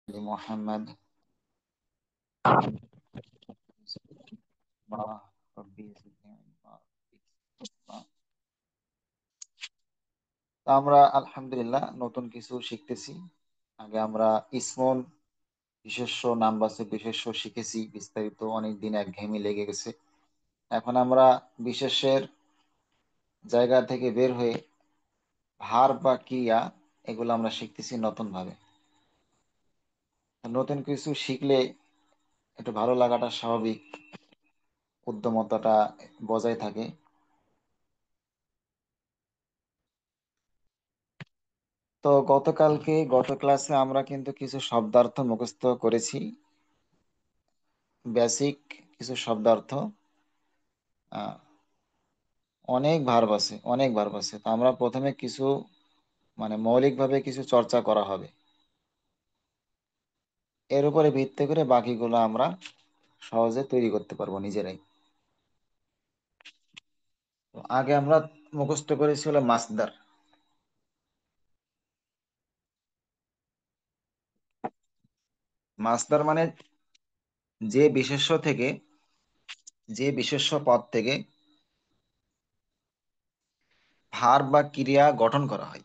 محمد ربي زدني علما। তা আমরা আলহামদুলিল্লাহ নতুন কিছু শিখতেছি। আগে আমরা ইসমুল বিশেষ্য, নামবাচক বিশেষ্য শিখেছি বিস্তারিত, অনেক দিন একঘেয়েমি লেগে গেছে। এখন আমরা বিশেষ্যের জায়গা থেকে বের হয়ে ভার বা ক্রিয়া এগুলো আমরা শিখতেছি নতুন ভাবে। নতুন কিছু শিখলে একটু ভালো লাগাটা স্বাভাবিক, উদ্যমতাটা বজায় থাকে। তো গত ক্লাসে আমরা কিন্তু কিছু শব্দার্থ মুখস্থ করেছি, বেসিক কিছু শব্দার্থ। আহ, অনেক ভার্ব আছে। তো আমরা প্রথমে কিছু মৌলিকভাবে কিছু চর্চা করা হবে, এর উপরে ভিত্তি করে বাকিগুলো আমরা সহজে তৈরি করতে পারবো নিজেরাই। তো আগে আমরা মুখস্থ করেছি হলো মাসদার। মাসদার মানে যে বিশেষ্য থেকে, যে বিশেষ্য পদ থেকে ভার বা ক্রিয়া গঠন করা হয়,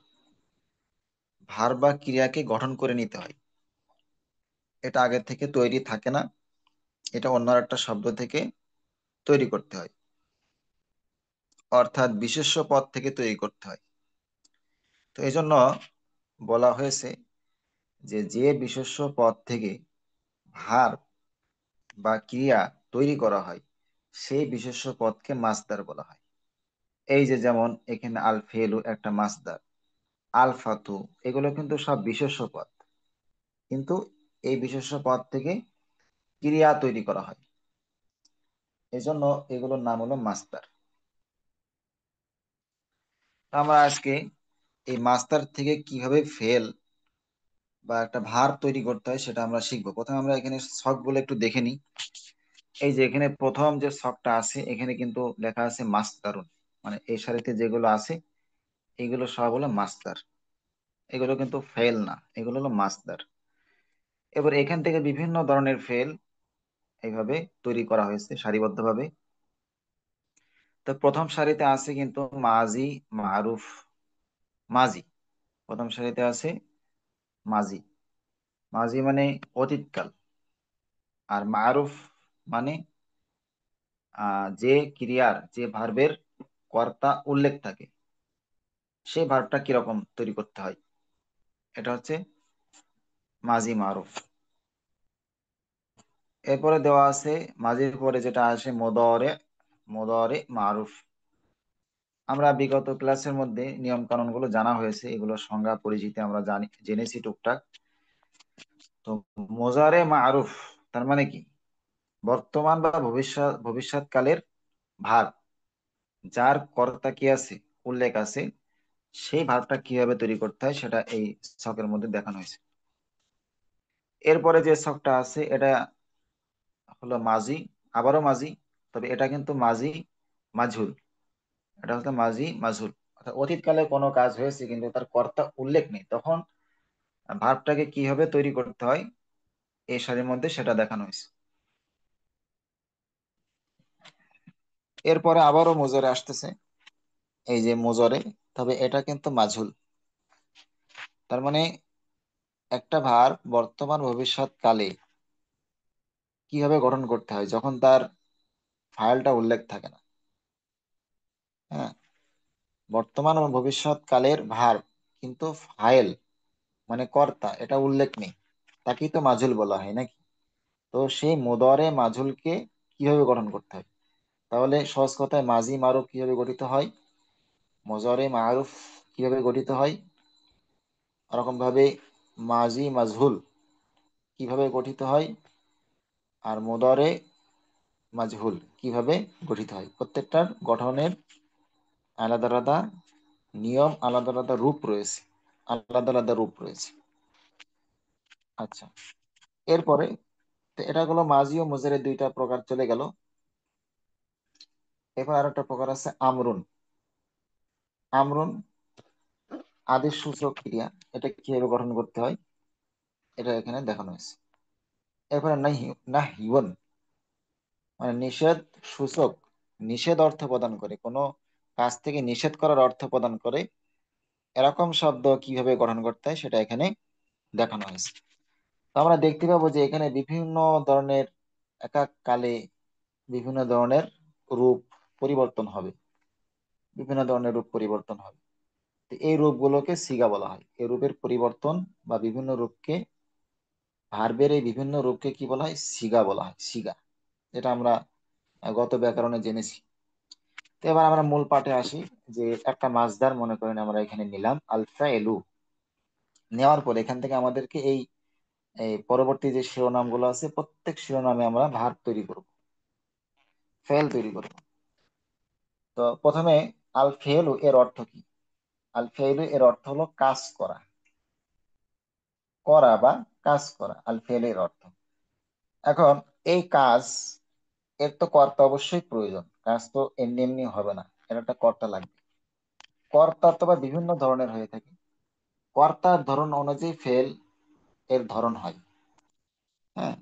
ভার বা ক্রিয়াকে গঠন করে নিতে হয়। এটা আগে থেকে তৈরি থাকে না, এটা অন্য একটা শব্দ থেকে তৈরি করতে হয়, অর্থাৎ বিশেষ্য পদ থেকে তৈরি করতে হয়। তো এই জন্য বলা হয়েছে যে যে বিশেষ্য পদ থেকে ভার বা ক্রিয়া তৈরি করা হয় সেই বিশেষ্য পদকে মাসদার বলা হয়। এই যে যেমন এখানে আল ফেলু একটা মাসদার, আল ফাতু, এগুলো কিন্তু সব বিশেষ্য পদ, কিন্তু এই বিশেষ্য পদ থেকে ক্রিয়া তৈরি করা হয়, এই জন্য এগুলোর নাম হলো মাসদার। আমরা আজকে এই মাসদার থেকে কিভাবে ফেল বা একটা ভার তৈরি করতে হয় সেটা আমরা শিখবো। প্রথমে আমরা এখানে ছকগুলো একটু দেখে নিই। এই যে এখানে প্রথম যে ছকটা আছে এখানে কিন্তু লেখা আছে মাসদারুন, মানে এই সারিতে যেগুলো আছে এগুলো সব হলো মাসদার, এগুলো কিন্তু ফেল না, এগুলো হলো মাসদার। এবার এখান থেকে বিভিন্ন ধরনের ফেল এইভাবে তৈরি করা হয়েছে সারিবদ্ধভাবে। তো প্রথম সারিতে আছে কিন্তু মাজি, মারুফ। মাজি প্রথম সারিতে আছে, মাজি, মাজি মানে অতীতকাল। আর মারুফ মানে যে ক্রিয়ার, যে ভার্বের কর্তা উল্লেখ থাকে, সেই ভার্বটা কিরকম তৈরি করতে হয়, এটা হচ্ছে মাজি মারুফ। এরপরে দেওয়া আছে মাজির পরে যেটা আসে মোদরে, মোদরে মারুফ। আমরা বিগত ক্লাসের মধ্যে নিয়ম কানুন গুলো জানা হয়েছে, এগুলোর সংজ্ঞা পরিচিতি আমরা জেনেছি টুকটাক। তো মোজারে মারুফ তার মানে কি, বর্তমান বা ভবিষ্যৎকালের ভার্ব, যার কর্তা কি আছে, উল্লেখ আছে, সেই ভার্বটা কিভাবে তৈরি করতে হয় সেটা এই ছকের মধ্যে দেখানো হয়েছে। এরপরে যে ছকটা আছে এটা হলো মাজি, আবারও মাজি, তবে এটা কিন্তু মাজি মাজহুল। এটা হচ্ছে মাজি মাজহুল, অর্থাৎ অতীতকালে কোনো কাজ হয়েছে কিন্তু তার কর্তা উল্লেখ নেই, তখন ভার্বটাকে কিভাবে তৈরি করতে হয় এই সারির মধ্যে সেটা দেখানো হয়েছে। এরপরে আবারও মোজরে আসতেছে, এই যে মোজরে, তবে এটা কিন্তু মাজহুল। তার মানে একটা ভার্ব বর্তমান ভবিষ্যৎ কালে কিভাবে গঠন করতে হয় যখন তার ফাইলটা উল্লেখ থাকে না। হ্যাঁ, বর্তমান ও ভবিষ্যৎ কালের ভার্ব কিন্তু ফাইল মানে কর্তা এটা উল্লেখ নেই, তাকেই তো মাজহুল বলা হয় নাকি। তো সেই মুদরে মাজহুলকে কিভাবে গঠন করতে হয়, তাহলে সহজ কথায় মাজি মারুফ কিভাবে গঠিত হয়, মুজরে মারুফ কিভাবে গঠিত হয়, ওরকম ভাবে মাজি মাজহুল কিভাবে গঠিত হয়, আর মুদরে মাজহুল কিভাবে গঠিত হয়, প্রত্যেকটার গঠনের আলাদা আলাদা নিয়ম, আলাদা আলাদা রূপ রয়েছে, আলাদা আলাদা রূপ রয়েছে। আচ্ছা, এরপরে তো এটা হলো মাজি ও মুজারের দুইটা প্রকার চলে গেল। এবার আর একটা প্রকার আছে আমরুন। আমরুন আদেশ সূচক ক্রিয়া, এটা কিভাবে গঠন করতে হয়, এটা এখানে দেখানো হয়েছে। এরপরে না হিউন, মানে নিষেধ সূচক, নিষেধ অর্থ প্রদান করে, কোনো কাজ থেকে নিষেধ করার অর্থ প্রদান করে এরকম শব্দ কিভাবে গঠন করতে হয় সেটা এখানে দেখানো হয়েছে। তো আমরা দেখতে পাবো যে এখানে বিভিন্ন ধরনের, এক এক কালে বিভিন্ন ধরনের রূপ পরিবর্তন হবে, বিভিন্ন ধরনের রূপ পরিবর্তন হবে। তো এই রূপগুলোকে সিগা বলা হয়। এই রূপের পরিবর্তন বা বিভিন্ন রূপকে, ভার্বের এই বিভিন্ন রূপকে কি বলা হয়? সিগা বলা হয়, সিগা। যেটা আমরা গত ব্যাকরণে জেনেছি। তো এবার আমরা মূল পাঠে আসি। যে একটা মাছদার মনে করেন আমরা এখানে নিলাম আলফা এলু, নেওয়ার পর এখান থেকে আমাদেরকে এই এই পরবর্তী যে শিরোনাম গুলো আছে প্রত্যেক শিরোনামে আমরা ভার্ব তৈরি করব, ফেল তৈরি করব। তো প্রথমে আল ফেলু এর অর্থ কি? আল ফেলু এর অর্থ হলো কাজ করা, করা বা কাজ করা, আল ফেল এর অর্থ। এখন এই কাজ, এর তো কর্তা অবশ্যই প্রয়োজন, কাজ তো এমনি এমনি হবে না, এর একটা কর্তা লাগবে। কর্তা তো বা বিভিন্ন ধরনের হয়ে থাকে, কর্তার ধরন অনুযায়ী ফেল এর ধরন হয়। হ্যাঁ,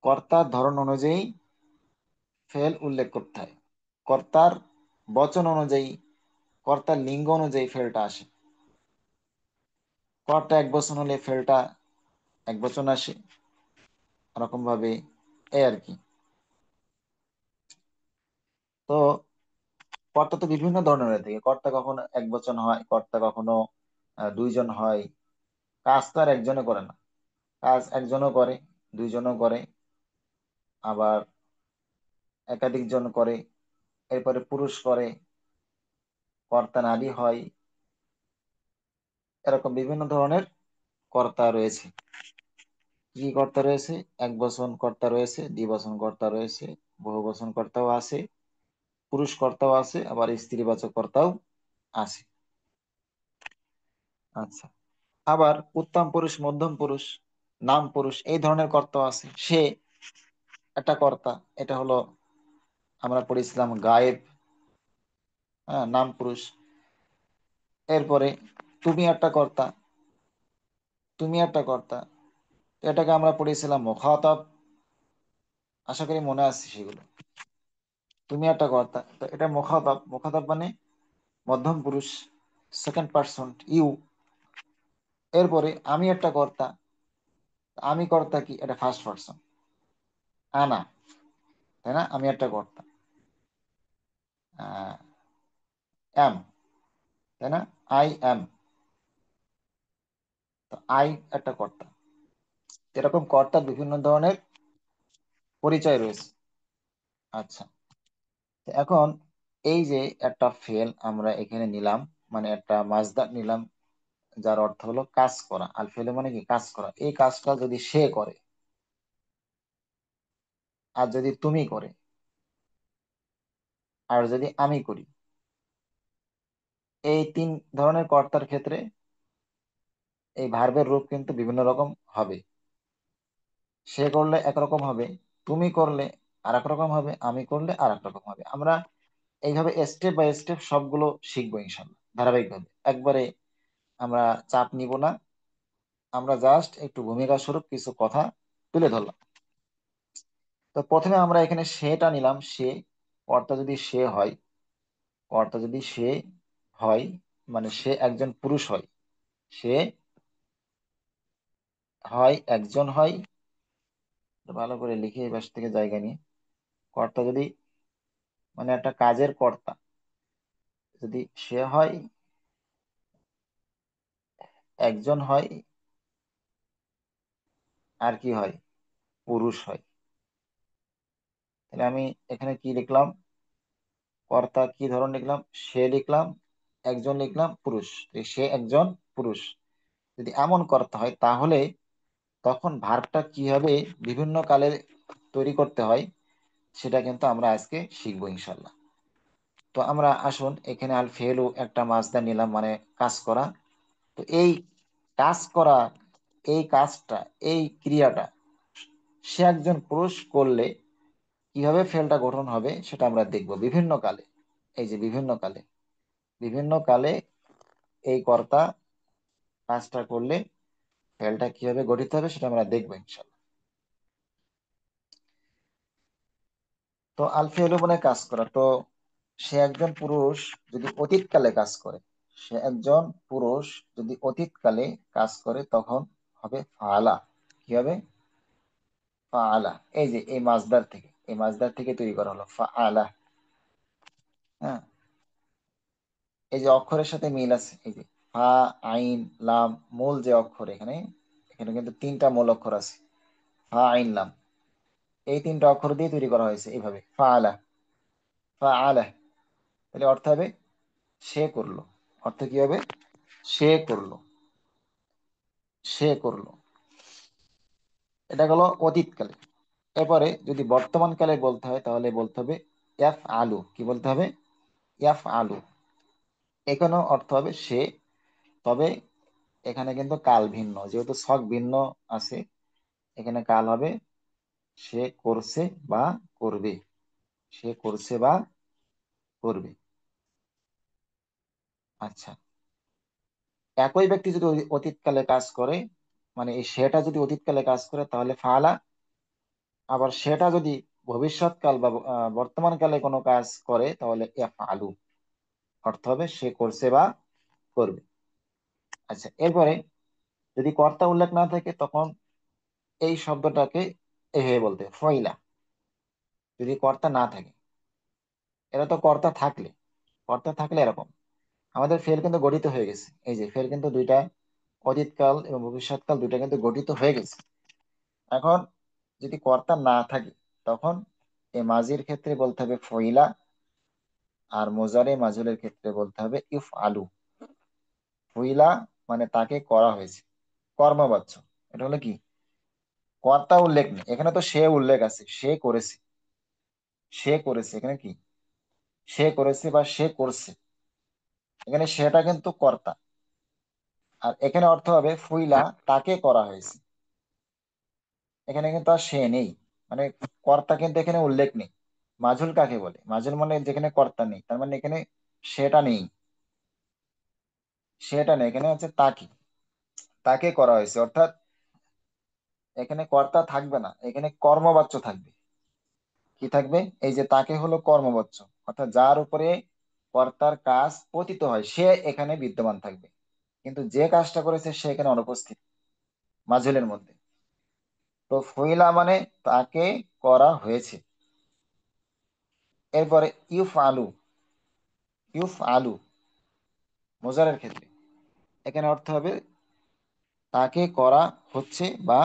কর্তার ধরন অনুযায়ী ফেল উল্লেখ করতে হয়। কর্তার বচন অনুযায়ী, কর্তার লিঙ্গ অনুযায়ী ফেলটা আসে। কর্তা এক বচন হলে ফেলটা এক বচন আসে, এরকম ভাবে, এই আর কি। তো কর্তা তো বিভিন্ন ধরনের হয়ে থাকে, কর্তা কখনো এক বচন হয়, কর্তা কখনো দুইজন হয়। কাজ তো আর একজনে করে না, কাজ একজনও করে, দুইজনও করে, আবার একাধিক জন করে। এরপরে পুরুষ করে, কর্তা নারী হয়, এরকম বিভিন্ন ধরনের কর্তা রয়েছে। কি কর্তা রয়েছে? এক বচন কর্তা রয়েছে, দ্বিবচন কর্তা রয়েছে, বহু বচন কর্তাও আছে, পুরুষ কর্তাও আছে, আবার স্ত্রীবাচক কর্তাও আছে। আচ্ছা, আবার উত্তম পুরুষ, মধ্যম পুরুষ, নাম পুরুষ, এই ধরনের কর্তাও আছে। সে একটা কর্তা, এটা হলো আমরা পড়েছিলাম গায়েব। হ্যাঁ, নাম পুরুষ। এরপরে তুমি একটা কর্তা, তুমি একটা কর্তা, এটাকে আমরা পড়েছিলাম মুখাতাব। আশা করি মনে আছে সেগুলো। তুমি একটা কর্তা, তো এটা মুখাতাব, মুখাতাব মানে মধ্যম পুরুষ, সেকেন্ড পার্সন ইউ। এরপরে আমি একটা কর্তা, আমি কর্তা কি? এটা ফার্স্ট পার্সন, আনা, তাই না? আমি একটা কর্তা, এম, তাই না? আই এম, তো আই একটা কর্তা। এরকম কর্তার বিভিন্ন ধরনের পরিচয় রয়েছে। আচ্ছা, তো এখন এই যে একটা ফেল আমরা এখানে নিলাম, মানে একটা মাজদার নিলাম, যার অর্থ হলো কাজ করা। আল ফেলে মানে কি? কাজ করা। এই কাজটা যদি সে করে, আর যদি তুমি করে, আর যদি আমি করি, এই তিন ধরনের কর্তার ক্ষেত্রে এই ভার্বের রূপ কিন্তু বিভিন্ন রকম হবে। সে করলে একরকম হবে, তুমি করলে আর এক রকম হবে, আমি করলে আর এক রকম হবে। আমরা এইভাবে স্টেপ বাই স্টেপ সবগুলো শিখবো ইনশাল্লাহ, ধারাবাহিকভাবে। একবারে আমরা চাপ নিব না, আমরা জাস্ট একটু ভূমিকা স্বরূপ কিছু কথা তুলে ধরলাম। তো প্রথমে আমরা এখানে সেটা নিলাম, সে। কর্তা যদি সে হয়, কর্তা যদি সে হয়, মানে সে একজন পুরুষ হয়, সে হয় একজন হয়। ভালো করে লিখে এই পাশ থেকে জায়গা নিয়ে, কর্তা যদি, মানে একটা কাজের কর্তা যদি সে হয়, একজন হয়, আর কি হয়? পুরুষ হয়। তাহলে আমি এখানে কি লিখলাম? কর্তা কি ধরন লিখলাম? সে লিখলাম, একজন লিখলাম, পুরুষ। এই সে একজন পুরুষ যদি এমন কর্তা হয়, তাহলে তখন ভার্বটা কিভাবে বিভিন্ন কালে তৈরি করতে হয় সেটা কিন্তু আমরা আজকে শিখবো ইনশাল্লাহ। তো আমরা আসুন এখানে আল ফেলু একটা মাছদা নিলাম, মানে কাজ করা। তো এই কাজ করা, এই কাজটা, এই ক্রিয়াটা সে একজন পুরুষ করলে কিভাবে ফেলটা গঠন হবে সেটা আমরা দেখব বিভিন্ন কালে। এই যে বিভিন্ন কালে, বিভিন্ন কালে এই কর্তা কাজটা করলে ফেলটা কিভাবে গঠিত হবে সেটা আমরা দেখবো ইনশাল্লাহ। তো আল ফেলু মানে কাজ করা। তো সে একজন পুরুষ যদি অতীতকালে কাজ করে, সে একজন পুরুষ যদি অতীতকালে কাজ করে তখন হবে ফাআলা। কি হবে? ফাআলা। এই যে এই মাজদার থেকে তৈরি করা হলো ফাআলা। হ্যাঁ, এই যে অক্ষরের সাথে মিল আছে, এই যে ফা, আইন, লাম, মূল যে অক্ষর এখানে, এখানে কিন্তু তিনটা মূল অক্ষর আছে, ফা, আইন, লাম। এই তিনটা অক্ষর দিয়ে তৈরি করা হয়েছে এইভাবে ফাআলা। ফাআলা তাহলে অর্থ হবে সে করলো। অর্থ কি হবে? সে করলো। সে করলো। এটা গেল অতীতকালে। এরপরে যদি বর্তমান কালে বলতে হয় তাহলে বলতে হবে ইয়াফ আলু। কি বলতে হবে? ইয়াফ আলু। এখানেও অর্থ হবে সে, তবে এখানে কিন্তু কাল ভিন্ন, যেহেতু ছক ভিন্ন আছে, এখানে কাল হবে সে করছে বা করবে। সে করছে বা করবে। আচ্ছা, একই ব্যক্তি যদি অতীতকালে কাজ করে, মানে এই সেটা যদি অতীতকালে কাজ করে তাহলে ফাআলা। আবার সেটা যদি ভবিষ্যৎকাল বা বর্তমান কালে কোনো কাজ করে তাহলে ইয়াফআলু। অর্থ হবে সে করছে বা করবে। আচ্ছা, এরপরে যদি কর্তা উল্লেখ না থাকে তখন এই শব্দটাকে এভাবে বলতে হয়, ফয়লা। যদি কর্তা না থাকে, এটা তো কর্তা থাকলে এরকম। আমাদের ফেল কিন্তু গঠিত হয়ে গেছে, এই যে ফেল কিন্তু দুইটা, অতীতকাল এবং ভবিষ্যৎকাল দুইটা কিন্তু গঠিত হয়ে গেছে। এখন যদি কর্তা না থাকে তখন এই মাজির ক্ষেত্রে বলতে হবে ফইলা, আর মোজারে মাজুলের ক্ষেত্রে বলতে হবে ইফ আলু। ফইলা মানে তাকে করা হয়েছে, কর্মবাচ্য। এটা হলো কি? কর্তা উল্লেখ নেই, এখানে তো সে উল্লেখ আছে, সে করেছে। সে করেছে এখানে কি? সে করেছে বা সে করছে, এখানে সেটা কিন্তু কর্তা। আর এখানে অর্থ হবে ফুইলা, তাকে করা হয়েছে। এখানে কিন্তু আর সে নেই, মানে কর্তা কিন্তু এখানে উল্লেখ নেই। মাজুল কাকে বলে? মাজুল মানে যেখানে কর্তা নেই, তার মানে এখানে সেটা নেই। সেটা নেই, এখানে হচ্ছে তাকে, তাকে করা হয়েছে। অর্থাৎ এখানে কর্তা থাকবে না, এখানে কর্মবাচ্য থাকবে। কি থাকবে? এই যে তাকে হলো কর্মবাচ্য, অর্থাৎ যার উপরে কর্তার কাজ পতিত হয় সে এখানে বিদ্যমান থাকবে, কিন্তু যে কাজটা করেছে সে এখানে অনুপস্থিত মাজুলের মধ্যে। তো ফুইলা মানে তাকে করা হয়েছে। এরপরে ইউফ আলু। ইউফ আলু মোজারের ক্ষেত্রে এখানে অর্থ হবে তাকে করা হচ্ছে বা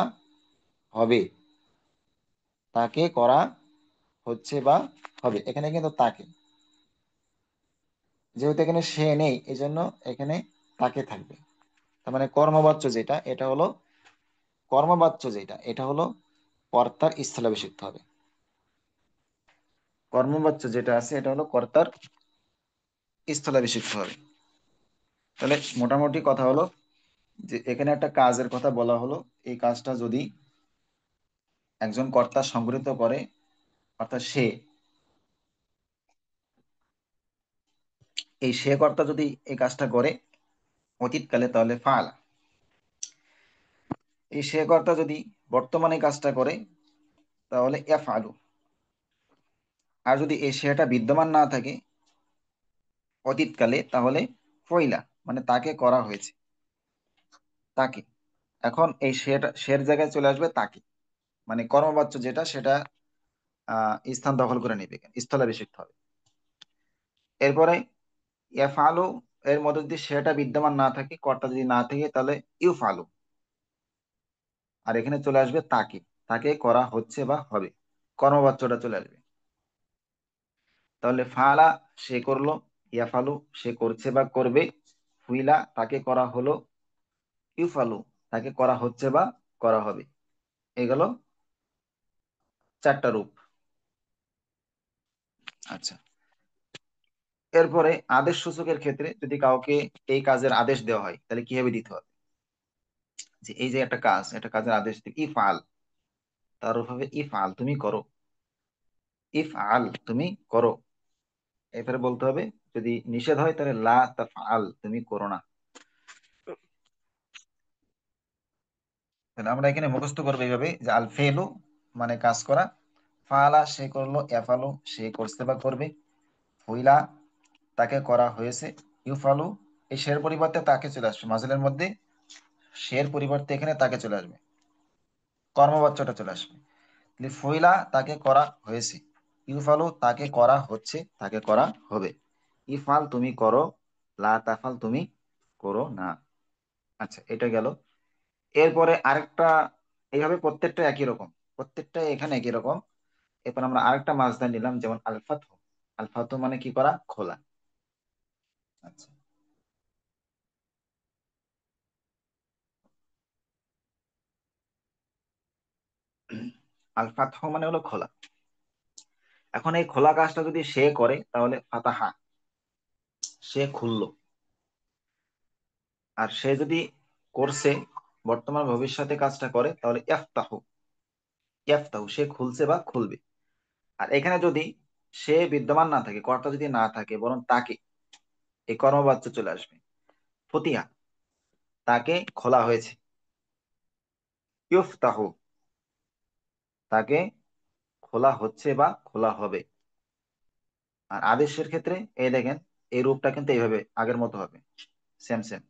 হবে। তাকে করা হচ্ছে বা হবে, এখানে কিন্তু তাকে, যেহেতু এখানে সে নেই এই জন্য এখানে তাকে থাকবে। তার মানে কর্মবাচ্য যেটা, এটা হলো কর্মবাচ্য যেটা, এটা হলো কর্তার স্থলাভিষিক্ত হবে। কর্মবাচ্য যেটা আছে এটা হলো কর্তার স্থলাভিষিক্ত হবে। তাহলে মোটামুটি কথা হলো যে এখানে একটা কাজের কথা বলা হলো, এই কাজটা যদি একজন কর্তা সংগঠিত করে, অর্থাৎ সে, এই সে কর্তা যদি এই কাজটা করে অতীতকালে তাহলে ফাল। এই সে কর্তা যদি বর্তমানে কাজটা করে তাহলে এফআলু। আর যদি এই সেটা বিদ্যমান না থাকে অতীতকালে তাহলে ফইলা, মানে তাকে করা হয়েছে, তাকে। এখন এই সেটা সের জায়গায় চলে আসবে তাকে, মানে কর্মবাচ্য যেটা সেটা স্থান দখল করে নেবে, স্থলাভিষিক্ত হবে। এরপরে এফআলু এর মধ্যে যদি সেটা বিদ্যমান না থাকে, কর্তা যদি না থাকে তাহলে ইউফালু। আর এখানে চলে আসবে তাকে, তাকে করা হচ্ছে বা হবে, কর্মবাচ্যটা চলে আসবে। তাহলে ফালা সে করলো, ইয়াফালু সে করছে বা করবে, ফুইলা তাকে করা হলো, ইউফালু তাকে করা হচ্ছে বা করা হবে। এগুলো চারটা রূপ। আচ্ছা, এরপরে আদেশ সূচকের ক্ষেত্রে যদি কাউকে এই কাজের আদেশ দেওয়া হয় তাহলে কিভাবে দিতে হবে? যে এই যে একটা কাজ, একটা কাজের আদেশ ইফআল, তার রূপ হবে ইফআল তুমি করো, ইফআল তুমি করো। এরপরে বলতে হবে যদি নিষেধ হয় তাহলে লা তাফআল তুমি করো না। তাহলে আমরা এখানে মুখস্থ করবো এইভাবে যে আল ফেলু মানে কাজ করা, ফালা সে করলো, এফালু সে করছে বা করবে, ফুইলা তাকে করা হয়েছে, ইউফালু এই শের পরিবর্তে তাকে চলে আসবে মাজলের মধ্যে, শের পরিবর্তে এখানে তাকে চলে আসবে, কর্মবাচ্যটা চলে আসবে। তাহলে ফুইলা তাকে করা হয়েছে, ইউফালু তাকে করা হচ্ছে, তাকে করা হবে, ইফাল তুমি করো, লা তাফাল তুমি করো না। আচ্ছা এটা গেল। এরপরে আরেকটা, এইভাবে প্রত্যেকটা একই রকম, প্রত্যেকটা এখানে একই রকম। এরপর আমরা আরেকটা মাছদার নিলাম, যেমন আলফাতহু। আলফাতহু মানে কি করা, খোলা। আচ্ছা, আলফাতহু মানে হলো খোলা। এখন এই খোলা কাজটা যদি সে করে তাহলে ফাতাহা, সে খুললো। আর সে যদি করছে, বর্তমান ভবিষ্যতে কাজটা করে, তাহলে ইফতাহু, ইফতাহু সে খুলছে বা খুলবে। আর এখানে যদি সে বিদ্যমান না থাকে, কর্তা যদি না থাকে, বরং তাকে, এই কর্মবাচ্য চলে আসবে, ফতিহা তাকে খোলা হয়েছে, ইফতাহু তাকে খোলা হচ্ছে বা খোলা হবে। আর আদেশের ক্ষেত্রে এই দেখেন, এই রূপটা কিন্তু এইভাবে আগের মতো হবে, সেম সেম।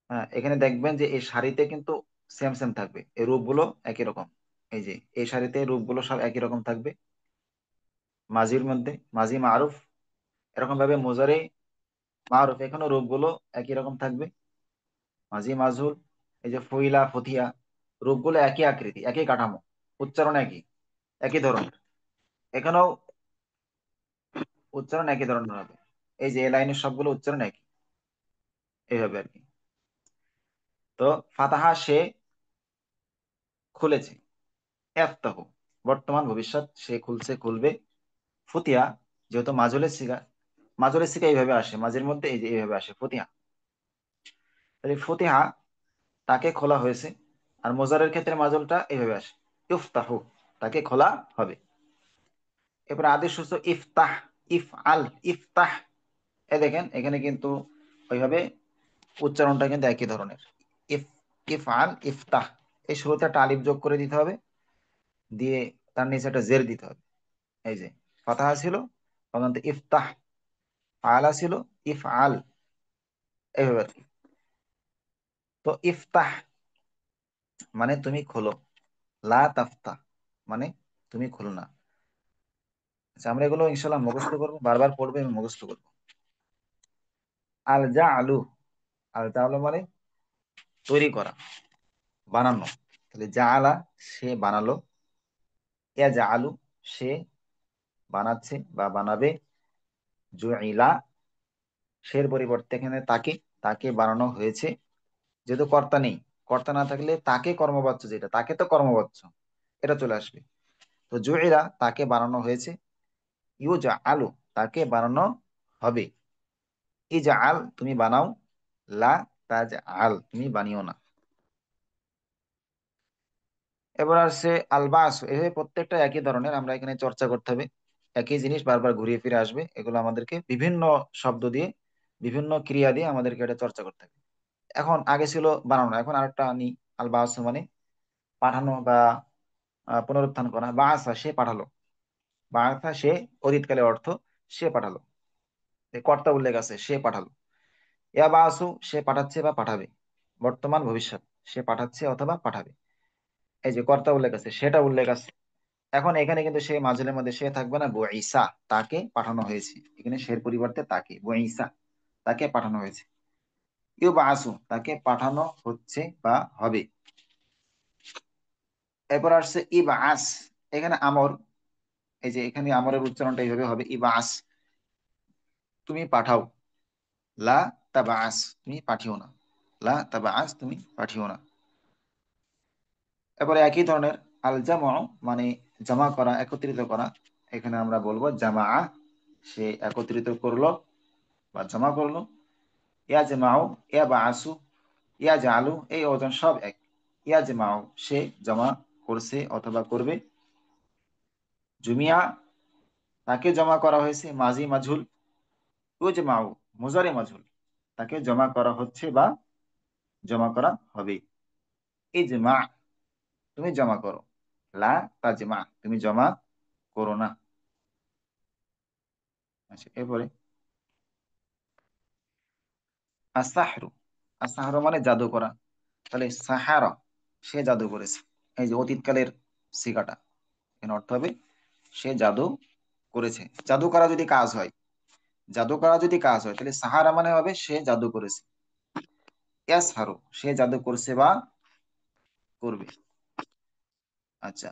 হ্যাঁ, এখানে দেখবেন যে এই সারিতে কিন্তু সেম সেম থাকবে, এই রূপগুলো একই রকম। এই যে এই সারিতে রূপগুলো সব একই রকম থাকবে। মাজির মধ্যে মাজি মারুফ, এরকম ভাবে মুজারে মারুফ এখানে রূপগুলো একই রকম থাকবে। মাজি মাজহুর, এই যে ফুইলা ফতিয়া, রূপগুলো একই আকৃতি, একই কাঠামো, উচ্চারণ একই, একই ধরনের। এখানেও উচ্চারণ একই ধরনের হবে। এই যে এই লাইনের সবগুলো উচ্চারণ একই, এইভাবে আর কি। তো ফাতাহা সে খুলেছে, এফতাহু বর্তমান ভবিষ্যৎ সে খুলছে খুলবে, ফুতিয়া যেহেতু মাজুলের সিগা, মাজুলের সিগা এইভাবে আসে, মাঝের মধ্যে এই যে এইভাবে আসে ফতিহা, তাহলে ফতিহা তাকে খোলা হয়েছে। আর মোজারের ক্ষেত্রে মাজুলটা এইভাবে আসে, ইফতাহু তাকে খোলা হবে। এরপর আদেশ সূত্র ইফতাহ, ইফ আল, ইফতাহ, এ দেখেন এখানে কিন্তু ওইভাবে উচ্চারণটা কিন্তু একই ধরনের, ইফ, ইফ আল ইফতাহ, এই শুরুতে একটা আলিফ যোগ করে দিতে হবে, দিয়ে তার নিচে একটা জের দিতে হবে। এই যে ফাতাহা ছিল, তখন তো ইফতাহ, আলা ছিল, ইফ আল, এইভাবে আর কি। তো ইফতাহ মানে তুমি খোলো, লা তাফতাহ মানে তুমি খোলো না। আচ্ছা আমরা এগুলো ইনশাল্লাহ মুখস্থ করবো, বারবার পড়বো এবং মুখস্থ করবো। আল জা আলু, আল জা আলু মানে তৈরি করা, বানানো। তাহলে জা আলা সে বানালো, ইয়া জা আলু সে বানাচ্ছে বা বানাবে, জুইলা সের পরিবর্তে এখানে তাকে, তাকে বানানো হয়েছে। যেহেতু কর্তা নেই, কর্তা না থাকলে তাকে কর্মবাচ্য, যেটা তাকে তো কর্মবাচ্য এটা চলে আসবে। তো জুইলা তাকে বানানো হয়েছে, ইউ জা আলু তাকে বানানো হবে, ই যা আল তুমি বানাও, লা তাজ আল তুমি বানিও না। এবার আসছে আলবাস, এভাবে প্রত্যেকটা একই ধরনের, আমরা এখানে চর্চা করতে হবে, একই জিনিস বারবার ঘুরিয়ে ফিরে আসবে, এগুলো আমাদেরকে বিভিন্ন শব্দ দিয়ে, বিভিন্ন ক্রিয়া দিয়ে আমাদেরকে এটা চর্চা করতে হবে। এখন আগে ছিল বানানো, এখন আরেকটা আনি, আলবাস মানে পাঠানো বা পুনরুত্থান করা। বাসা সে পাঠালো, বাসা সে অতীতকালে অর্থ সে পাঠালো, এই কর্তা উল্লেখ আছে সে পাঠালো। ইয়া বাসু সে পাঠাচ্ছে বা পাঠাবে, বর্তমান ভবিষ্যৎ সে পাঠাচ্ছে অথবা পাঠাবে। এই যে কর্তা উল্লেখ আছে, সেটা উল্লেখ আছে। এখন এখানে কিন্তু সে মাজুলের মধ্যে সে থাকবে না, বুইসা তাকে পাঠানো হয়েছে, এখানে সের পরিবর্তে তাকে, বুইসা তাকে পাঠানো হয়েছে, ইউ বাসু তাকে পাঠানো হচ্ছে বা হবে। এরপর আসছে ইবাস, এখানে আমর, এই যে এখানে আমরের উচ্চারণটা এইভাবে হবে, ইবাস তুমি পাঠাও, লা তাবাস তুমি পাঠিও না, লা তাবাস তুমি পাঠিও না। এরপরে একই ধরনের আল জামা মানে জমা করা, একত্রিত করা, এখানে আমরা বলবো জামা, সে একত্রিত করলো বা জমা করলো। ইয়া জামাউ, ইয়া বাসু, ইয়া জালু এই ওজন সব এক। ইয়া জামাউ সে জমা করছে অথবা করবে, জুমিয়া তাকে জমা করা হয়েছে, মাজি মাজহুল, ইউজমাউ মুজারে মাজহুল তাকে জমা করা হচ্ছে বা জমা করা হবে। ইজমা, তুমি জমা করো। লা তাজমা, তুমি জমা করো না। আচ্ছা, এরপরে আসাহরু। আসাহরু মানে জাদু করা। তাহলে সাহারা, সে জাদু করেছে। এই যে অতীতকালের সিগাটা, এর অর্থ হবে সে জাদু করেছে। জাদু করা যদি কাজ হয়, জাদু করা যদি কাজ হয়, তাহলে সাহারা মানে হবে সে জাদু করেছে। ইয়াসহারু, সে জাদু করছে বা করবে। আচ্ছা,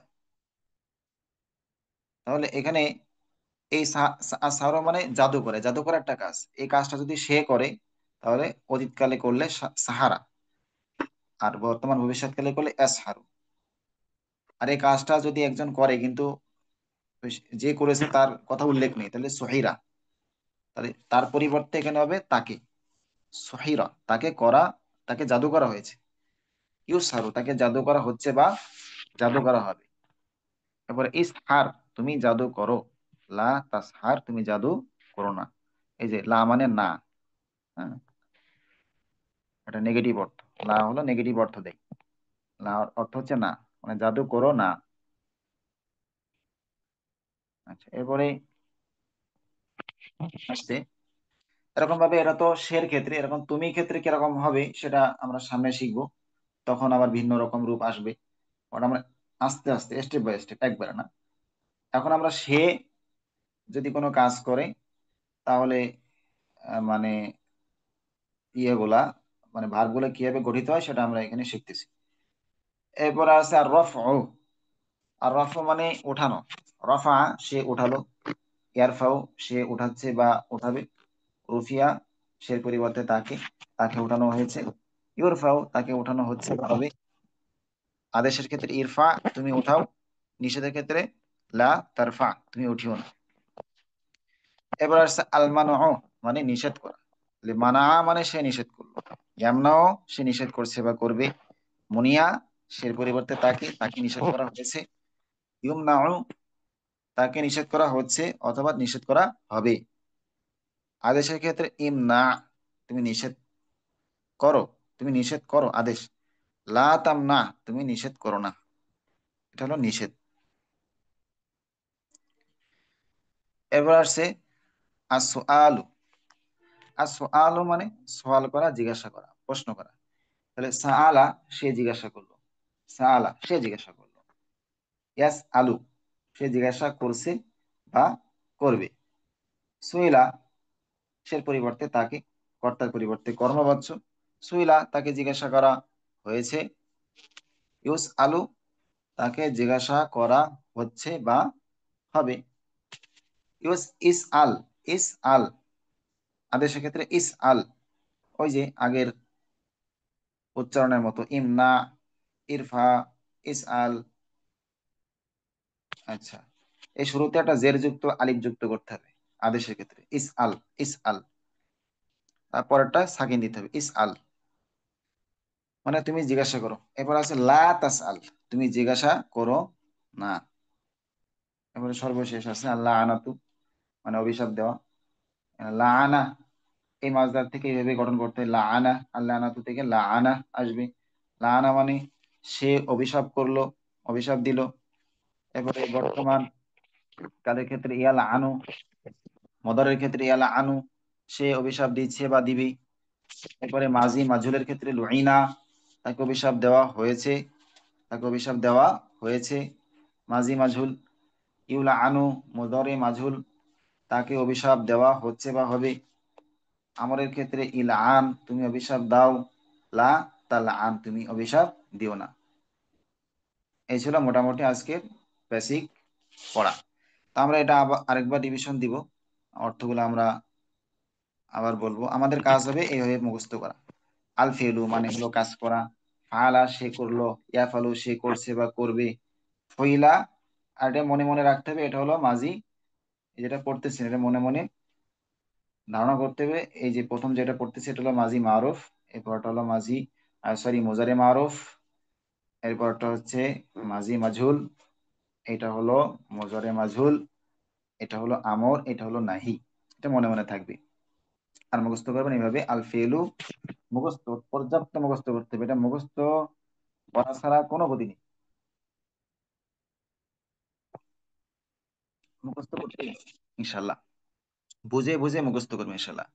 তাহলে এখানে এই সাহারা মানে জাদু করে, জাদু করা একটা কাজ। এই কাজটা যদি সে করে, তাহলে অতীতকালে করলে সাহারা, আর বর্তমান ভবিষ্যৎকালে করলে ইয়াসহারু। আর এই কাজটা যদি একজন করে কিন্তু যে করেছে তার কথা উল্লেখ নেই, তাহলে সহিরা। তাহলে তার পরিবর্তে এখানে হবে তাকে, সহিরা, তাকে করা, তাকে জাদু করা হয়েছে। ইউসারু, তাকে জাদু করা হচ্ছে বা জাদু করা হবে। এরপরে ইসহার, তুমি জাদু করো। লা তাসহার, তুমি জাদু করো না। এই যে লা মানে না, হ্যাঁ, এটা নেগেটিভ অর্থ। লা হলো নেগেটিভ অর্থ দেয়। লা অর্থ হচ্ছে না, মানে জাদু করো না। আচ্ছা, এরপরে আসছে এরকম ভাবে, এটা তো শের ক্ষেত্রে। এরকম তুমি ক্ষেত্রে কিরকম হবে সেটা আমরা সামনে শিখবো, তখন আবার ভিন্ন রকম রূপ আসবে। ওটা আমরা আস্তে আস্তে, স্টেপ বাই স্টেপ, একবারে না। এখন আমরা সে যদি কোনো কাজ করে, তাহলে মানে ইয়েগুলা, মানে ভার্বগুলো কিভাবে গঠিত হয় সেটা আমরা এখানে শিখতেছি। এরপর আছে আর রফ। আর রফ মানে উঠানো। রফা, সে উঠালো। ইয়ারফাও, সে উঠাচ্ছে বা উঠাবে। রুফিয়া, সে পরিবর্তে তাকে, তাকে উঠানো হয়েছে। ইউরফাও, তাকে উঠানো হচ্ছে বা হবে। আদেশের ক্ষেত্রে ইরফা, তুমি উঠাও। নিষেধের ক্ষেত্রে লা তারফা, তুমি উঠিও না। এবার আসছে আলমানো, মানে নিষেধ করা। মানা মানে সে নিষেধ করলো। ইয়ামনাও, সে নিষেধ করছে বা করবে। মুনিয়া, সে পরিবর্তে তাকে, তাকে নিষেধ করা হয়েছে। ইউমনাউ, তাকে নিষেধ করা হচ্ছে অথবা নিষেধ করা হবে। আদেশের ক্ষেত্রে ইমনা, তুমি নিষেধ করো, তুমি নিষেধ করো আদেশ। লা তামনা, তুমি নিষেধ করো না, এটা হলো নিষেধ। এবার আসছে আসুআলু। আসুআলু মানে সওয়াল করা, জিজ্ঞাসা করা, প্রশ্ন করা। তাহলে সাআলা, সে জিজ্ঞাসা করলো। সাআলা, সে জিজ্ঞাসা করলো। ইয়াস আলু, সে জিজ্ঞাসা করছে বা করবে। সুইলা, সে পরিবর্তে তাকে, কর্তার পরিবর্তে কর্মবাচ্য। সুইলা, তাকে জিজ্ঞাসা করা হয়েছে। ইউস আলু, তাকে জিজ্ঞাসা করা হচ্ছে বা হবে। ইউস ইস আল, ইস আল, আদেশের ক্ষেত্রে ইস আল, ওই যে আগের উচ্চারণের মতো ইমনা, ইরফা, ইস আল। আচ্ছা, এই শুরুতে একটা জের যুক্ত আলিফ যুক্ত করতে হবে আদেশের ক্ষেত্রে। ইস আল, ইস আল, তারপরটা সাকিন দিতে হবে, ইস আল, মানে তুমি জিজ্ঞাসা করো। এবার আছে লা তাস আল, তুমি জিজ্ঞাসা করো না। এবারে সর্বশেষ আছে আল্লাহ আনাতু, মানে অভিশাপ দেওয়া। লা আনা, এই মাজদার থেকে এইভাবে গঠন করতে হয়। লা আনা, আল্লাহ আনাতু থেকে লা আনা আসবে। লা আনা মানে সে অভিশাপ করলো, অভিশাপ দিল। এবারে বর্তমান কালের ক্ষেত্রে ইয়ালা আনু, মদরের ক্ষেত্রে ইয়ালা আনু, সে অভিশাপ দিচ্ছে বা দিবি। এরপরে মাজি মাজহুলের ক্ষেত্রে লুইনা, তাকে অভিশাপ দেওয়া হয়েছে, তাকে অভিশাপ দেওয়া হয়েছে। মাজি মাজহুল। ইউলা আনু, মুদরে মাজহুল, তাকে অভিশাপ দেওয়া হচ্ছে বা হবে। আমরের ক্ষেত্রে ইলা আন, তুমি অভিশাপ দাও। লা তালা আন, তুমি অভিশাপ দিও না। এই ছিল মোটামুটি আজকের বেসিক পড়া। তো আমরা এটা আবার আরেকবার রিভিশন দিব, অর্থগুলো আমরা আবার বলবো। আমাদের কাজ হবে এইভাবে মুখস্থ করা। আল ফেলু মানে হলো কাজ করা। ফালা, সে করলো। ইয়াফালু, সে করছে বা করবে। ফইলা, আর এটা মনে মনে রাখতে হবে, এটা হলো মাজি। যেটা পড়তেছেন এটা মনে মনে ধারণা করতে হবে। এই যে প্রথম যেটা পড়তেছে এটা হলো মাজি মারুফ, এরপরটা হলো মাজি, সরি, মোজারে মারুফ। এরপরটা হচ্ছে মাজি মাজহুল, এটা হলো মোজারে মাজহুল, এটা হলো আমর, এটা হলো নাহি। এটা মনে মনে থাকবে। আর মুখস্থ করবেন এইভাবে আল ফেলু। মুখস্থ পর্যাপ্ত মুখস্থ করতে হবে, এটা মুখস্থ পড়া ছাড়া কোনো গতি নেই, মুখস্থ করতে ইনশাল্লাহ, বুঝে বুঝে মুখস্থ করবে ইনশাল্লাহ।